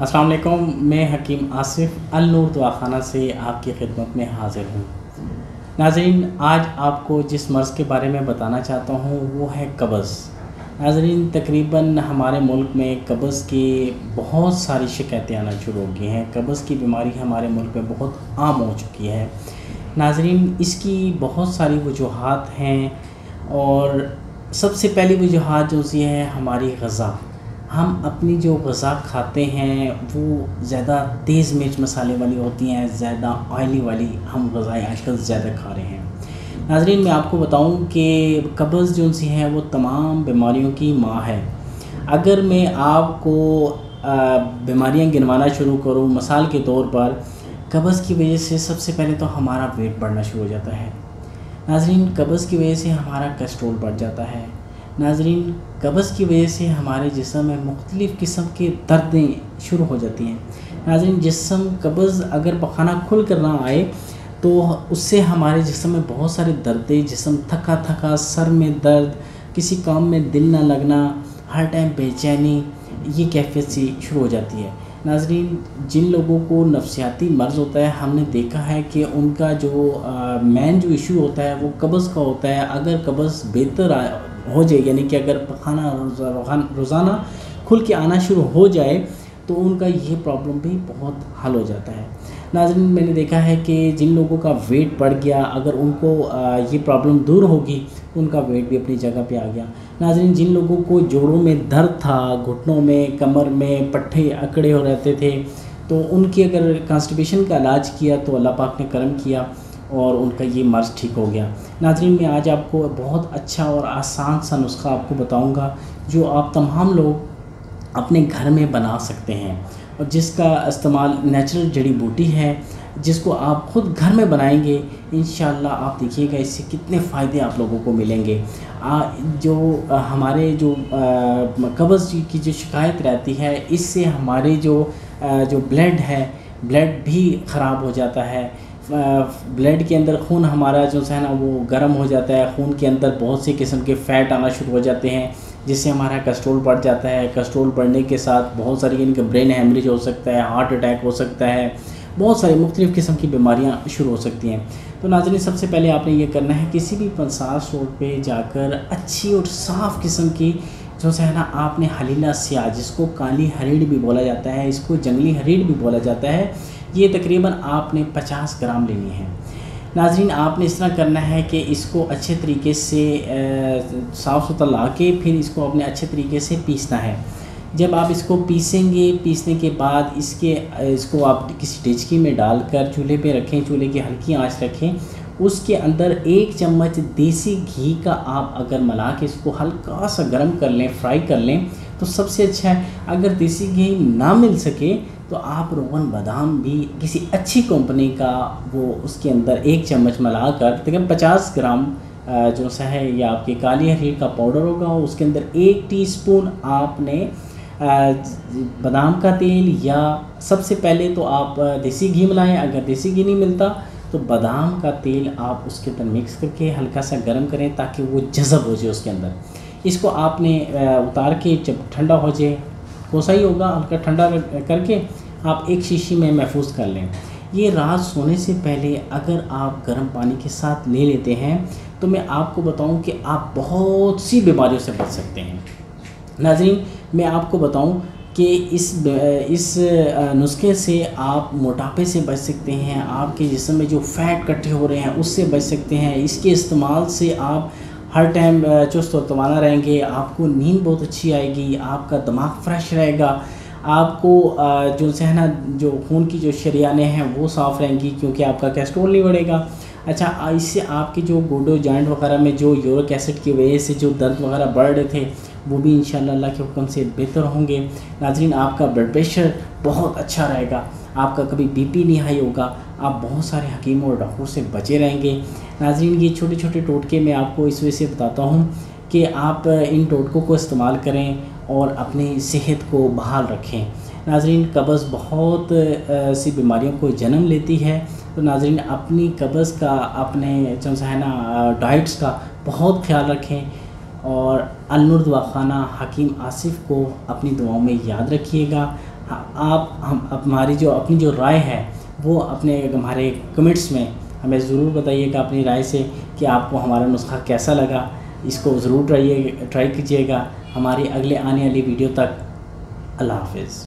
अस्सलाम वालेकुम। मैं हकीम आसिफ अल नूर दवाखाना से आपकी खिदमत में हाज़िर हूँ। नाज़रीन, आज आपको जिस मर्ज़ के बारे में बताना चाहता हूँ वो है कब्ज़। नाज़रीन, तकरीबन हमारे मुल्क में कब्ज़ की बहुत सारी शिकायतें आना शुरू हो गई हैं। कब्ज़ की बीमारी हमारे मुल्क में बहुत आम हो चुकी है। नाज़रीन, इसकी बहुत सारी वजूहात हैं और सबसे पहली वजूहात जो सी है हमारी ग़िज़ा। हम अपनी जो ग़िज़ा खाते हैं वो ज़्यादा तेज़ मिर्च मसाले वाली होती हैं, ज़्यादा ऑयली वाली हम ग़िज़ाएँ आजकल ज़्यादा खा रहे हैं। नाज़रीन, मैं आपको बताऊं कि कब्ज़ जो सी है वो तमाम बीमारियों की माँ है। अगर मैं आपको बीमारियां गिनवाना शुरू करूं, मिसाल के तौर पर कब्ज़ की वजह से सबसे पहले तो हमारा वेट बढ़ना शुरू हो जाता है। नाज़रीन, कब्ज़ की वजह से हमारा कोलेस्ट्रॉल बढ़ जाता है। नाज़रीन, कब्ज़ की वजह से हमारे जिस्म में मुख्तलिफ़ किस्म के दर्दें शुरू हो जाती हैं। नाज़रीन, जिस्म कब्ज़ अगर पखाना खुल कर ना आए तो उससे हमारे जिस्म में बहुत सारे दर्दें, जिस्म थका थका, सर में दर्द, किसी काम में दिल ना लगना, हर टाइम बेचैनी, ये कैफियत सी शुरू हो जाती है। नाज़रीन, जिन लोगों को नफ्सियाती मर्ज़ होता है, हमने देखा है कि उनका जो मेन जो इशू होता है वो कब्ज़ का होता है। अगर कब्ज़ बेहतर हो जाए, यानी कि अगर पखाना रोज़ाना खुल के आना शुरू हो जाए तो उनका ये प्रॉब्लम भी बहुत हल हो जाता है। नाज़रीन, मैंने देखा है कि जिन लोगों का वेट बढ़ गया, अगर उनको ये प्रॉब्लम दूर होगी तो उनका वेट भी अपनी जगह पे आ गया। नाज़रीन, जिन लोगों को जोड़ों में दर्द था, घुटनों में, कमर में पट्टे अकड़े हो रहते थे, तो उनकी अगर कॉन्स्टिपेशन का इलाज किया तो अल्लाह पाक ने करम किया और उनका ये मर्ज़ ठीक हो गया। नाज़रीन, मैं आज आपको बहुत अच्छा और आसान सा नुस्खा आपको बताऊँगा जो आप तमाम लोग अपने घर में बना सकते हैं और जिसका इस्तेमाल नेचुरल जड़ी बूटी है, जिसको आप ख़ुद घर में बनाएंगे, इंशाअल्लाह आप देखिएगा इससे कितने फ़ायदे आप लोगों को मिलेंगे। हमारे जो कब्ज़ की जो शिकायत रहती है, इससे हमारे जो ब्लड है, ब्लड भी ख़राब हो जाता है। ब्लड के अंदर खून हमारा जो है ना वो गर्म हो जाता है। खून के अंदर बहुत से किस्म के फ़ैट आना शुरू हो जाते हैं, जिससे हमारा कोलेस्ट्रॉल बढ़ जाता है। कोलेस्ट्रॉल बढ़ने के साथ बहुत सारी यानी कि ब्रेन हेमरेज हो सकता है, हार्ट अटैक हो सकता है, बहुत सारी मुख्तलिफ़ किस्म की बीमारियां शुरू हो सकती हैं। तो नाज़रीन, सबसे पहले आपने ये करना है, किसी भी पंसार स्टोर पे जाकर अच्छी और साफ़ किस्म की जो है ना आपने हलीला स्याह, जिसको काली हरीड़ भी बोला जाता है, इसको जंगली हरीड़ भी बोला जाता है, ये तकरीबन आपने 50 ग्राम लेनी है। नाज़रीन, आपने इस तरह करना है कि इसको अच्छे तरीके से साफ़ सुथरा ला के फिर इसको अपने अच्छे तरीके से पीसना है। जब आप इसको पीसेंगे, पीसने के बाद इसको आप किसी डेचकी में डालकर चूल्हे पे रखें, चूल्हे की हल्की आंच रखें। उसके अंदर 1 चम्मच देसी घी का आप अगर मिला के इसको हल्का सा गर्म कर लें, फ्राई कर लें तो सबसे अच्छा है। अगर देसी घी ना मिल सके तो आप रोगन बादाम भी किसी अच्छी कंपनी का वो उसके अंदर 1 चम्मच मिलाकर, तकरीबन 50 ग्राम जो सा है या आपकी काली हरीड़ का पाउडर होगा, उसके अंदर 1 टीस्पून आपने बादाम का तेल, या सबसे पहले तो आप देसी घी मिलाएं। अगर देसी घी नहीं मिलता तो बादाम का तेल आप उसके अंदर मिक्स करके हल्का सा गर्म करें ताकि वो जज़ब हो जाए उसके अंदर। इसको आपने उतार के जब ठंडा हो जाए, कोसा ही होगा, हल्का ठंडा करके आप एक शीशी में महफूज कर लें। ये रात सोने से पहले अगर आप गर्म पानी के साथ ले लेते हैं तो मैं आपको बताऊं कि आप बहुत सी बीमारियों से बच सकते हैं। नाज़रीन, मैं आपको बताऊं कि इस नुस्खे से आप मोटापे से बच सकते हैं, आपके जिस्म में जो फ़ैट इकट्ठे हो रहे हैं उससे बच सकते हैं। इसके इस्तेमाल से आप हर टाइम चुस्त और तवाना रहेंगे, आपको नींद बहुत अच्छी आएगी, आपका दिमाग फ्रेश रहेगा, आपको जो है ना जो खून की जो शरियानें हैं वो साफ़ रहेंगी क्योंकि आपका कोलेस्ट्रॉल नहीं बढ़ेगा। अच्छा, इससे आपके जो गोडो जॉइंट वगैरह में जो यूरिक एसिड की वजह से जो दर्द वगैरह बढ़ रहे थे वो भी इंशाअल्लाह अल्लाह के हुक्म से बेहतर होंगे। नाज़रीन, आपका ब्लड प्रेशर बहुत अच्छा रहेगा, आपका कभी बीपी नहीं हाई होगा, आप बहुत सारे हकीमों और डॉक्टरों से बचे रहेंगे। नाज़रीन, ये छोटे छोटे टोटके मैं आपको इस वजह से बताता हूँ कि आप इन टोटकों को इस्तेमाल करें और अपनी सेहत को बहाल रखें। नाज़रीन, कब्ज़ बहुत सी बीमारियों को जन्म लेती है, तो नाज़रीन अपनी कब्ज़ का, अपने जो है ना डाइट्स का बहुत ख्याल रखें और अल नूर दवाखाना हकीम आसिफ को अपनी दुआओं में याद रखिएगा। आप हम हमारी जो अपनी जो राय है वो अपने हमारे कमेंट्स में हमें ज़रूर बताइएगा अपनी राय से कि आपको हमारा नुस्खा कैसा लगा। इसको ज़रूर ट्राई कीजिएगा। हमारी अगले आने वाली वीडियो तक अल्लाह हाफ़िज़।